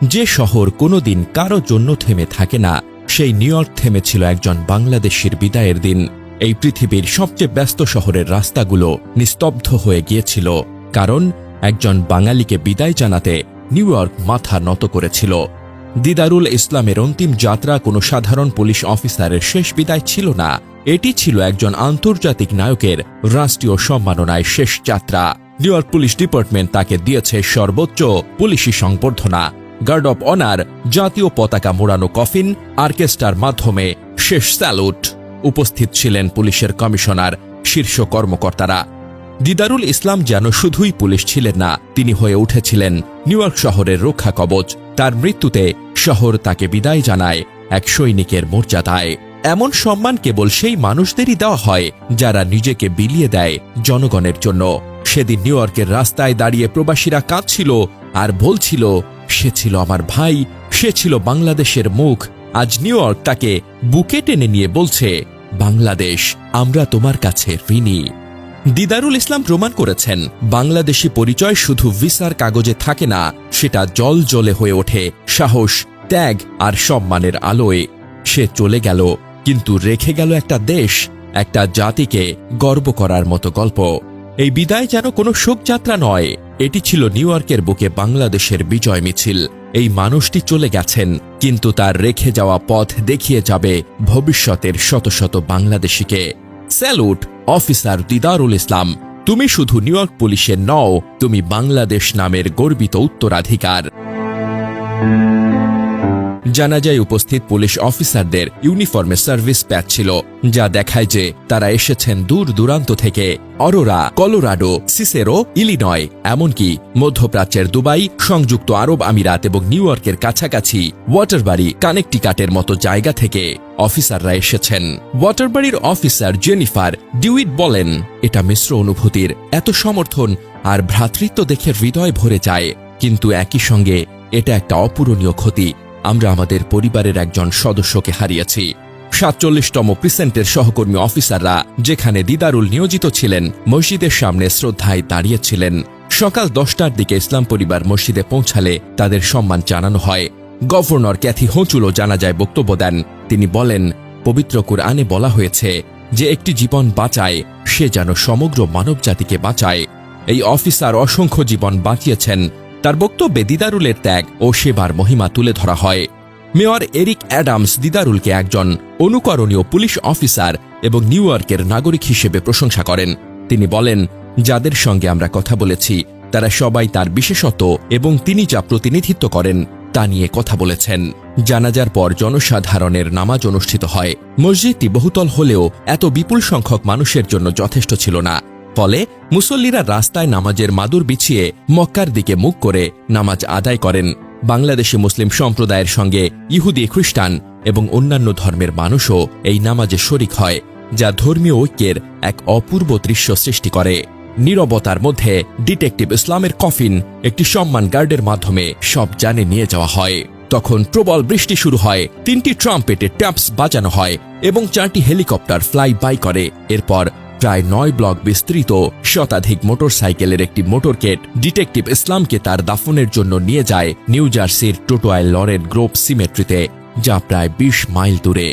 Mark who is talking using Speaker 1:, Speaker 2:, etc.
Speaker 1: যে শহর কোনোদিন কারো জন্য থেমে থাকে না, সেই নিউ ইয়র্ক থেমেছিল একজন বাংলাদেশির বিদায়ের দিন। এই পৃথিবীর সবচেয়ে ব্যস্ত শহরের রাস্তাগুলো নিস্তব্ধ হয়ে গিয়েছিল, কারণ একজন বাঙালিকে বিদায় জানাতে নিউ ইয়র্ক মাথা নত করেছিল। দিদারুল ইসলামের অন্তিম যাত্রা কোনো সাধারণ পুলিশ অফিসারের শেষ বিদায় ছিল না, এটি ছিল একজন আন্তর্জাতিক নায়কের রাষ্ট্রীয় সম্মাননায় শেষ যাত্রা। নিউ ইয়র্ক পুলিশ ডিপার্টমেন্ট তাকে দিয়েছে সর্বোচ্চ পুলিশি সংবর্ধনা, গার্ড অব অনার, জাতীয় পতাকা মোড়ানো কফিন, অর্কেস্ট্রার মাধ্যমে শেষ স্যালুট। উপস্থিত ছিলেন পুলিশের কমিশনার, শীর্ষ কর্মকর্তারা। দিদারুল ইসলাম যেন শুধুই পুলিশ ছিলেন না, তিনি হয়ে উঠেছিলেন নিউ ইয়র্ক শহরের রক্ষা কবচ। তার মৃত্যুতে শহর তাকে বিদায় জানায় এক সৈনিকের মর্যাদায়। এমন সম্মান কেবল সেই মানুষদেরই দেওয়া হয় যারা নিজেকে বিলিয়ে দেয় জনগণের জন্য। সেদিন নিউ ইয়র্কের রাস্তায় দাঁড়িয়ে প্রবাসীরা কাঁদছিল আর বলছিল, সে ছিল আমার ভাই, সে ছিল বাংলাদেশের মুখ। আজ নিউ ইয়র্ক তাকে বুকে টেনে নিয়ে বলছে, বাংলাদেশ, আমরা তোমার কাছে ঋণী। দিদারুল ইসলাম প্রমাণ করেছেন, বাংলাদেশি পরিচয় শুধু ভিসার কাগজে থাকে না, সেটা জল জলে হয়ে ওঠে সাহস, ত্যাগ আর সম্মানের আলোয়। সে চলে গেল, কিন্তু রেখে গেল একটা দেশ, একটা জাতিকে গর্ব করার মতো গল্প। এই বিদায় যেন কোনো শোকযাত্রা নয়, এটি ছিল নিউ ইয়র্কের বুকে বাংলাদেশের বিজয় মিছিল। এই মানুষটি চলে গেছেন, কিন্তু তার রেখে যাওয়া পথ দেখিয়ে যাবে ভবিষ্যতের শত শত বাংলাদেশিকে। স্যালুট অফিসার দিদারুল ইসলাম, তুমি শুধু নিউ ইয়র্ক পুলিশের নও, তুমি বাংলাদেশ নামের গর্বিত উত্তরাধিকার। জানাজায় উপস্থিত পুলিশ অফিসারদের ইউনিফর্মে সার্ভিস প্যাচ ছিল, যা দেখায় যে তারা এসেছেন দূর দূরান্ত থেকে। অরোরা, কলোরাডো, সিসেরো, ইলিনয়, এমনকি মধ্যপ্রাচ্যের দুবাই, সংযুক্ত আরব আমিরাত এবং নিউ ইয়র্কের কাছাকাছি ওয়াটারবারি, কানেকটিকাটের মতো জায়গা থেকে অফিসাররা এসেছেন। ওয়াটারবারির অফিসার জেনিফার ডিউইট বলেন, এটা মিশ্র অনুভূতির, এত সমর্থন আর ভ্রাতৃত্ব দেখে হৃদয় ভরে যায়, কিন্তু একই সঙ্গে এটা একটা অপূরণীয় ক্ষতি। আমরা আমাদের পরিবারের একজন সদস্যকে হারিয়েছি। ৪৭তম প্রিসেন্টের সহকর্মী অফিসাররা, যেখানে দিদারুল নিয়োজিত ছিলেন, মসজিদের সামনে শ্রদ্ধায় দাঁড়িয়েছিলেন। সকাল ১০টার দিকে ইসলাম পরিবার মসজিদে পৌঁছালে তাদের সম্মান জানানো হয়। গভর্নর ক্যাথি হোঁচুলো জানাজায় বক্তব্য দেন। তিনি বলেন, পবিত্র কুরআনে বলা হয়েছে যে একটি জীবন বাঁচায় সে যেন সমগ্র মানবজাতিকে বাঁচায়। এই অফিসার অসংখ্য জীবন বাঁচিয়েছেন। তার বক্তব্যে দিদারুলের ত্যাগ ও সেবার মহিমা তুলে ধরা হয়। মেয়র এরিক অ্যাডামস দিদারুলকে একজন অনুকরণীয় পুলিশ অফিসার এবং নিউ ইয়র্কের নাগরিক হিসেবে প্রশংসা করেন। তিনি বলেন, যাদের সঙ্গে আমরা কথা বলেছি তারা সবাই তার বিশেষত্ব এবং তিনি যা প্রতিনিধিত্ব করেন তা নিয়ে কথা বলেছেন। জানাজার পর জনসাধারণের নামাজ অনুষ্ঠিত হয়। মসজিদটি বহুতল হলেও এত বিপুল সংখ্যক মানুষের জন্য যথেষ্ট ছিল না। ফলে মুসল্লিরা রাস্তায় নামাজের মাদুর বিছিয়ে মক্কার দিকে মুখ করে নামাজ আদায় করেন। বাংলাদেশি মুসলিম সম্প্রদায়ের সঙ্গে ইহুদি, খ্রিস্টান এবং অন্যান্য ধর্মের মানুষও এই নামাজে শরিক হয়, যা ধর্মীয় ঐক্যের এক অপূর্ব দৃশ্য সৃষ্টি করে। নীরবতার মধ্যে ডিটেকটিভ ইসলামের কফিন একটি সম্মান গার্ডের মাধ্যমে সব জানে নিয়ে যাওয়া হয়। তখন প্রবল বৃষ্টি শুরু হয়, ৩টি ট্রাম্পেটে ট্যাপস বাজানো হয় এবং ৪টি হেলিকপ্টার ফ্লাই বাই করে। এরপর প্রায় ৯ ব্লক বিস্তৃত শতাধিক মোটরসাইকেলের একটি মোটরকেট ডিটেকটিভ ইসলামকে তার দাফনের জন্য নিয়ে যায় নিউ জার্সির টোটোয়াইল লরেন গ্রোভ সিমেট্রিতে, যা প্রায় ২০ মাইল দূরে।